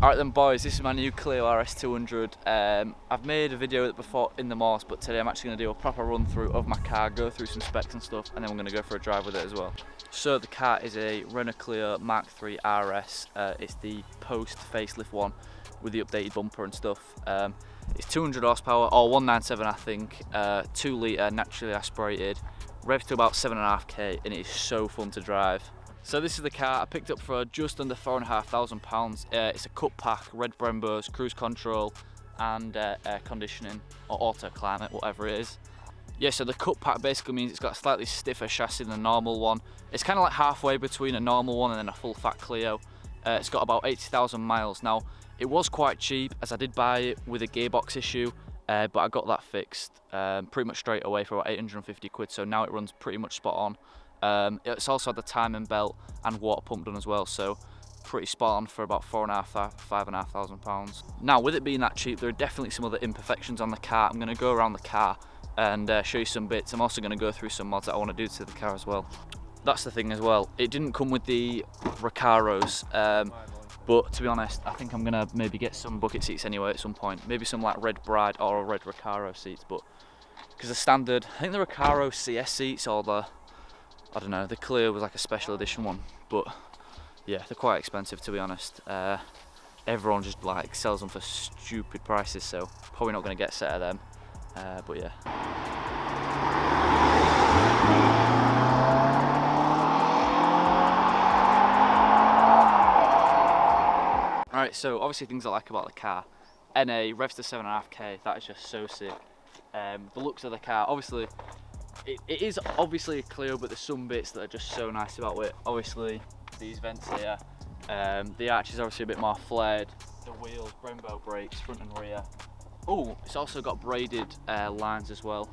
Alright then boys, this is my new Clio RS 200. I've made a video of it before in the Morse, but today I'm actually going to do a proper run through of my car, go through some specs and stuff, and then we're going to go for a drive with it as well. So the car is a Renault Clio MK3 RS. It's the post facelift one with the updated bumper and stuff. It's 200 horsepower, or 197 I think, 2 litre naturally aspirated, revs to about 7.5k, and it is so fun to drive. So this is the car I picked up for just under £4,500. It's a cut pack, red Brembos, cruise control and air conditioning or auto climate, whatever it is. Yeah, so the cut pack basically means it's got a slightly stiffer chassis than a normal one. It's kind of like halfway between a normal one and then a full fat Clio. It's got about 80,000 miles. Now, it was quite cheap as I did buy it with a gearbox issue, but I got that fixed pretty much straight away for about 850 quid, so now it runs pretty much spot on. It's also had the timing belt and water pump done as well, so pretty spot on for about £5,500. Now, with it being that cheap, there are definitely some other imperfections on the car. I'm going to go around the car and show you some bits. I'm also going to go through some mods that I want to do to the car as well. That's the thing as well, it didn't come with the Recaros, but to be honest, I think I'm going to maybe get some bucket seats anyway at some point. Maybe some like red Bride or red Recaro seats, but because the standard, I think the Recaro CS seats or the, I don't know, the Clio was like a special edition one, but yeah, they're quite expensive to be honest. Everyone just like sells them for stupid prices, so probably not going to get a set of them, but yeah. Alright, so obviously things I like about the car. NA, revs to 7.5k, that is just so sick. The looks of the car, obviously, it is obviously a Clio, but there's some bits that are just so nice about it. Obviously, these vents here, the arch is obviously a bit more flared, the wheels, Brembo brakes, front and rear. Oh, it's also got braided lines as well.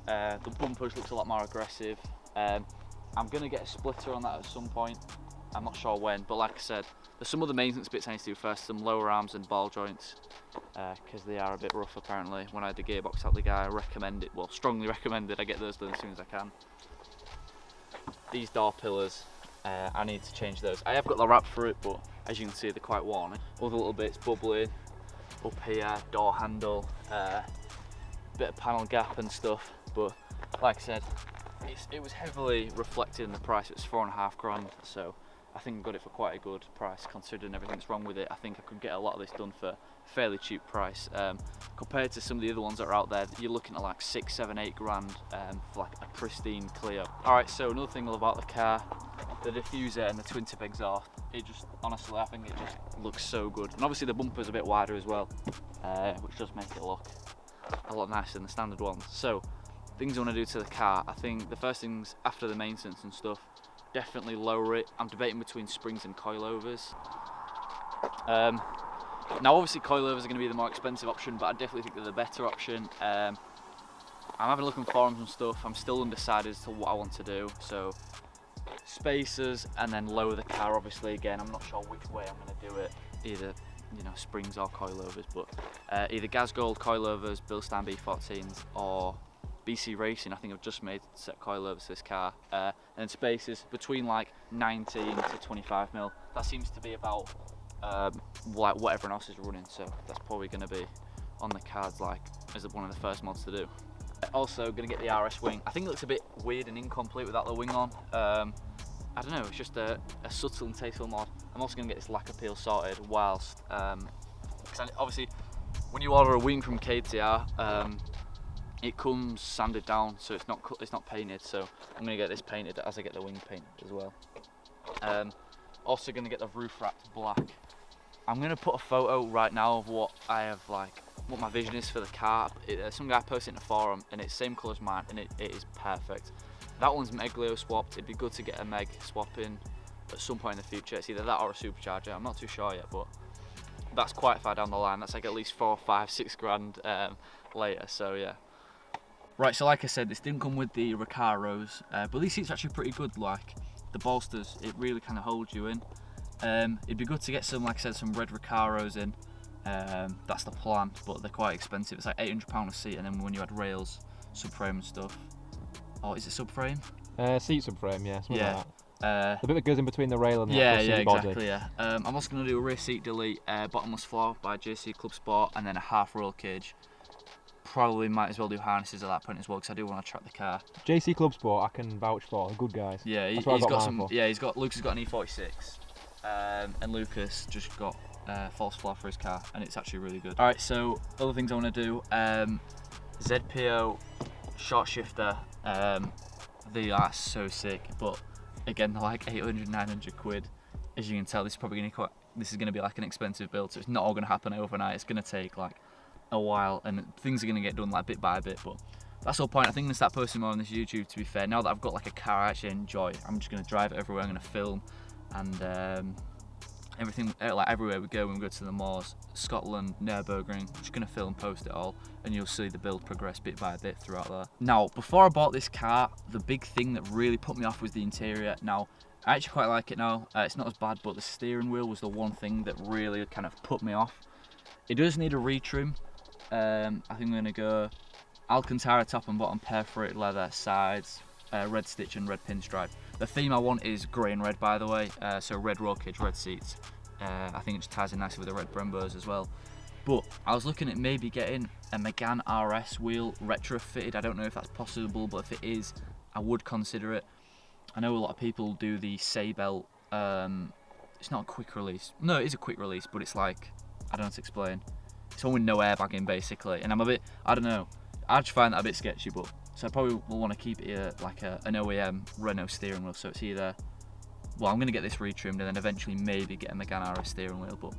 The bumpers looks a lot more aggressive. I'm going to get a splitter on that at some point. I'm not sure when, but like I said, there's some other maintenance bits I need to do first, some lower arms and ball joints, because they are a bit rough apparently. When I had the gearbox out the guy, I recommend it, well, strongly recommended I get those done as soon as I can. These door pillars, I need to change those. I have got the wrap for it, but as you can see, they're quite worn. Other little bits bubbling, up here, door handle, bit of panel gap and stuff, but like I said, it was heavily reflected in the price. It's £4,500, so I think I got it for quite a good price considering everything that's wrong with it. I think I could get a lot of this done for a fairly cheap price. Compared to some of the other ones that are out there, you're looking at like 6, 7, 8 grand for like a pristine Clio. Alright, so another thing about the car, the diffuser and the twin tip exhaust, it just, honestly, I think it just looks so good. And obviously the bumper's a bit wider as well, which does make it look a lot nicer than the standard ones. So, things I want to do to the car, I think the first things after the maintenance and stuff, definitely lower it. I'm debating between springs and coilovers. Now obviously coilovers are going to be the more expensive option, but I definitely think they're the better option. I'm having a look on forums and stuff. I'm still undecided as to what I want to do, so spacers and then lower the car. Obviously, again, I'm not sure which way I'm going to do it, either springs or coilovers, but either Gasgold coilovers, Bilstein B14s, or BC Racing. I think I've just made set coilovers to this car, and spacers between like 19 to 25 mil. That seems to be about like what everyone else is running, so that's probably going to be on the cards like as one of the first mods to do. Also going to get the RS wing. I think it looks a bit weird and incomplete without the wing on. I don't know, it's just a subtle and tasteful mod. I'm also going to get this lack appeal sorted whilst, because obviously when you order a wing from KTR, it comes sanded down, so it's not painted. So I'm going to get this painted as I get the wing painted as well. Also going to get the roof wrapped black. I'm going to put a photo right now of what I have, like what my vision is for the car. Some guy posted it in a forum and it's same colour as mine, and it is perfect. That one's Meg Leo swapped. It'd be good to get a Meg swap in at some point in the future. It's either that or a supercharger. I'm not too sure yet, but that's quite far down the line. That's like at least 4, 5, 6 grand later. So yeah. Right, so like I said, this didn't come with the Recaros, but these seats are actually pretty good. Like the bolsters, it really kind of holds you in. It'd be good to get some, like I said, some red Recaros in. That's the plan, but they're quite expensive. It's like £800 a seat, and then when you add rails, subframe and stuff. Oh, is it subframe? Seat subframe, yeah. Yeah. Like The bit that goes in between the rail and the yeah, actual seat body. exactly. Yeah. I'm also going to do a rear seat delete, bottomless floor by JC Club Sport, and then a half roll cage. Probably might as well do harnesses at that point as well, because I do want to track the car. JC Club Sport, I can vouch for. They're good guys. Yeah, he's got some. Yeah, Lucas has got an E46, and Lucas just got false floor for his car, and it's actually really good. All right, so other things I want to do: ZPO short shifter. They are so sick, but again, they're like 800, 900 quid. As you can tell, this is probably going to be like an expensive build, so it's not all going to happen overnight. It's going to take like a while, and things are going to get done like bit by bit, but that's the whole point. I think I'm going to start posting more on this YouTube, to be fair. Now that I've got like a car I actually enjoy, I'm just going to drive it everywhere. I'm going to film, and everything, like everywhere we go, when we go to the moors, Scotland, Nurburgring, I'm just going to film, post it all, and you'll see the build progress bit by bit throughout there. Now, before I bought this car, the big thing that really put me off was the interior. Now, I actually quite like it now. It's not as bad, but the steering wheel was the one thing that really kind of put me off. It does need a retrim. I think I'm going to go Alcantara top and bottom, perforated leather sides, red stitch and red pinstripe. The theme I want is grey and red, by the way, so red roll cage, red seats. I think it just ties in nicely with the red Brembos as well. But I was looking at maybe getting a Megane RS wheel retrofitted. I don't know if that's possible, but if it is, I would consider it. I know a lot of people do the Saybelt. It's not a quick release. No, it is a quick release, but it's like, I don't know how to explain. It's one with no airbagging, basically, and I'm a bit, I don't know, I just find that a bit sketchy, but so I probably will want to keep it like an OEM Renault steering wheel, so it's either, well, I'm going to get this retrimmed and then eventually maybe get a Megane RS steering wheel, but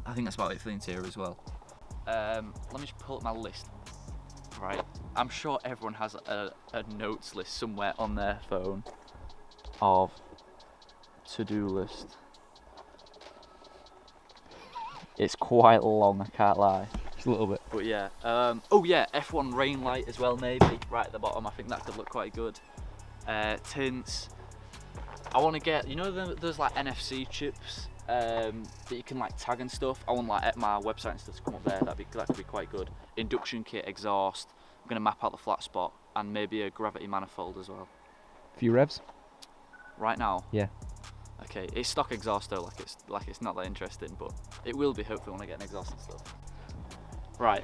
I think that's about it for the interior as well. Let me just pull up my list. Right, I'm sure everyone has a notes list somewhere on their phone of to-do list. It's quite long, I can't lie. Just a little bit. But yeah, oh yeah, F1 rain light as well, maybe, right at the bottom. I think that could look quite good. Tints. I want to get, you know, those like NFC chips that you can like tag and stuff. I want like at my website and stuff to come up there. That could be quite good. Induction kit, exhaust. I'm gonna map out the flat spot and maybe a gravity manifold as well. Few revs. Right now. Yeah. Okay, it's stock exhaust though, like it's not that interesting, but it will be hopefully when I get an exhaust and stuff. Right,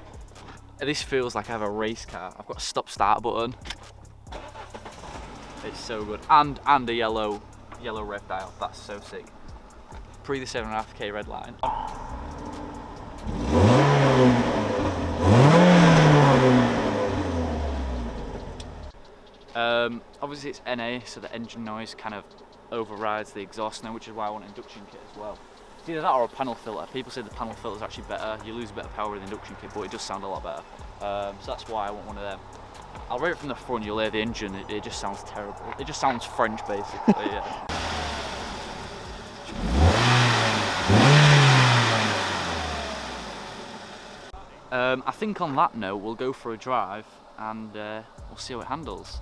this feels like I have a race car. I've got a stop start button. It's so good, and a yellow rev dial. That's so sick. Pre the 7.5K red line. Obviously it's NA, so the engine noise kind of overrides the exhaust now, which is why I want an induction kit as well. It's either that or a panel filter. People say the panel filter is actually better. You lose a bit of power with the induction kit, but it does sound a lot better. So that's why I want one of them. I'll rate it from the front. You'll hear the engine. It just sounds terrible. It just sounds French, basically. Yeah. I think on that note, we'll go for a drive and we'll see how it handles.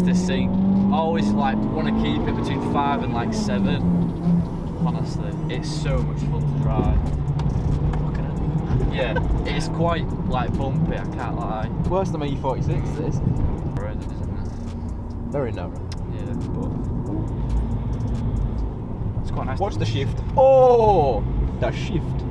To see, I always like want to keep it between 5 and like 7. Honestly, it's so much fun to drive. Yeah, it's quite like bumpy, I can't lie. Worse than my E46 this. Isn't it? Very narrow. Yeah, but it's quite nice. Watch the shift. Oh, that shift.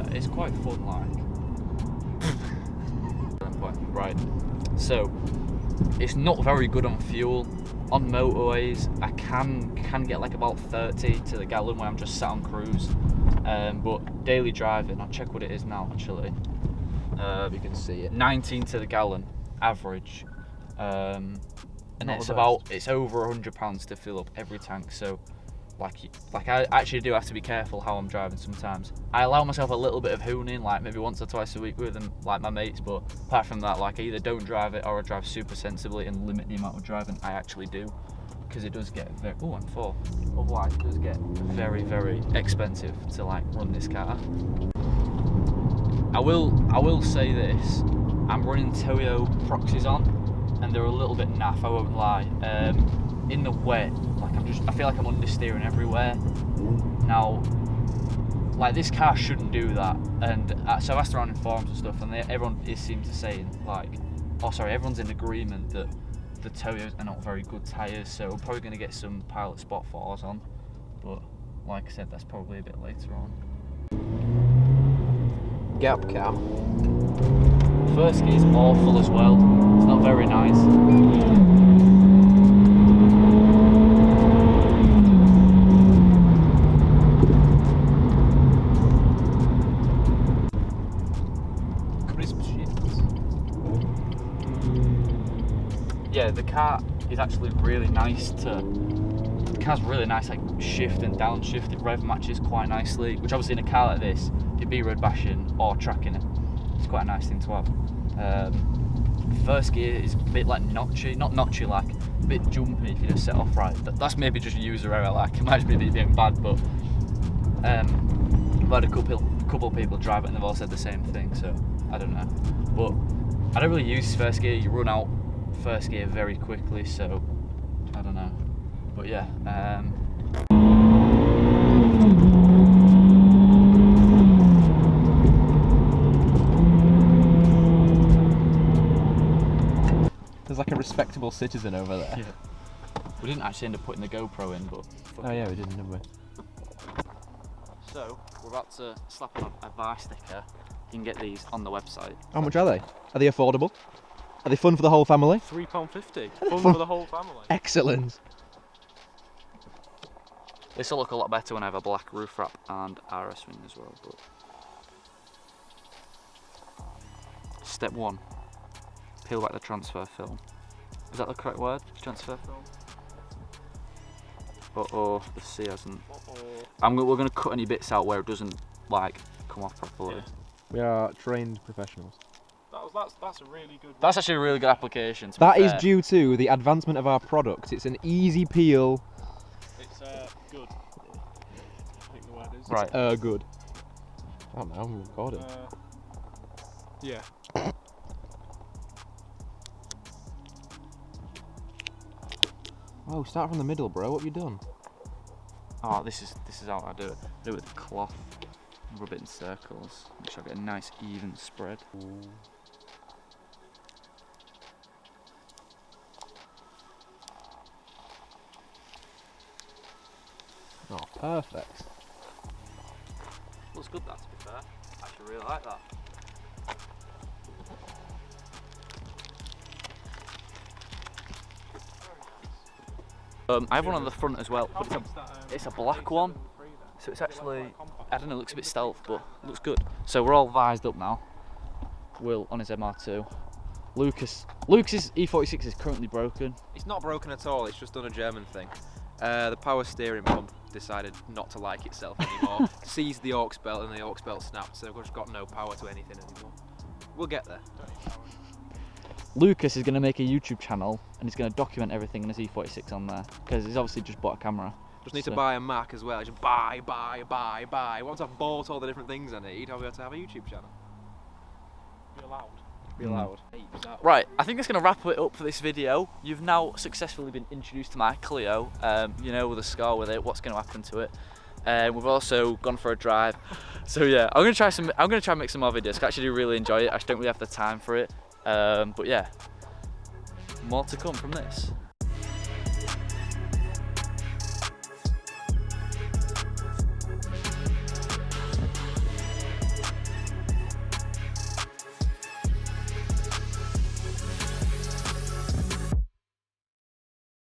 yeah, it's quite fun, like. Right, so it's not very good on fuel. On motorways, I can get like about 30 to the gallon when I'm just sat on cruise. But daily driving, I'll check what it is now actually. You can see it. 19 to the gallon average, and Not it's the it's over £100 to fill up every tank. So like I actually do have to be careful how I'm driving sometimes. I allow myself a little bit of hooning, like maybe once or twice a week with them, like my mates, but apart from that, like I either don't drive it or I drive super sensibly and limit the amount of driving I actually do, because it does get very, otherwise it does get very, very expensive to like run this car. I will say this, I'm running Toyo proxies on and they're a little bit naff, I won't lie. In the wet, like I feel like I'm understeering everywhere. Now, like this car shouldn't do that, and so I asked around in forums and stuff, and everyone seems to saying like, everyone's in agreement that the Toyos are not very good tyres, so we're probably going to get some Pilot Spot 4s on, but like I said, that's probably a bit later on. Gap cam. First gear's awful as well, it's not very nice. Yeah, the car is actually really nice the car's really nice, like shift and downshift. It rev matches quite nicely, which obviously in a car like this, it'd be road bashing or tracking it. It's quite a nice thing to have. First gear is a bit like notchy, not notchy, like a bit jumpy if you just set off right. That's maybe just user error, like it might just be being bad, but I've had a couple of people drive it and they've all said the same thing, so I don't know. But I don't really use first gear, you run out first gear very quickly, so I don't know, but yeah. There's like a respectable citizen over there. Yeah. We didn't actually end up putting the GoPro in, but Oh yeah, we didn't, didn't we? So we're about to slap on a VAR sticker. You can get these on the website. How much are they? Are they affordable? Are they fun for the whole family? £3.50. Fun for the whole family. Excellent. This will look a lot better when I have a black roof wrap and RS wing as well. But step 1, peel back the transfer film. Is that the correct word? Transfer film? Uh-oh, the C hasn't. We're going to cut any bits out where it doesn't like come off properly. Yeah. We are trained professionals. That's a really good one. That's actually a really good application. That is due to the advancement of our product. It's an easy peel. It's good. I think the word is. Right. It's good. I don't know, I'm recording. Yeah. Oh, start from the middle, bro. What have you done? Oh, this is how I do it. I do it with the cloth. Rub it in circles. Make sure I get a nice even spread. Oh, perfect. Looks good, that, to be fair. I actually really like that. I have one on the front as well, but it's a black one, so it's actually, I don't know, it looks a bit stealth, but it looks good. So we're all vised up now. Will on his MR2. Lucas's E46 is currently broken. It's not broken at all, it's just done a German thing. The power steering pump decided not to like itself anymore, seized the aux belt and the aux belt snapped, so we've just got no power to anything anymore. We'll get there. Lucas is going to make a YouTube channel and he's going to document everything in his E46 on there, because he's obviously just bought a camera. Just need to buy a Mac as well, just buy. Once I've bought all the different things I need, I'll be able to have a YouTube channel. Be allowed. Be allowed. Right, I think that's going to wrap it up for this video. You've now successfully been introduced to my Clio, you know, with a scar with it, what's going to happen to it. We've also gone for a drive. So yeah, I'm going to try and make some more videos. I actually do really enjoy it. I just don't really have the time for it. But yeah, more to come from this.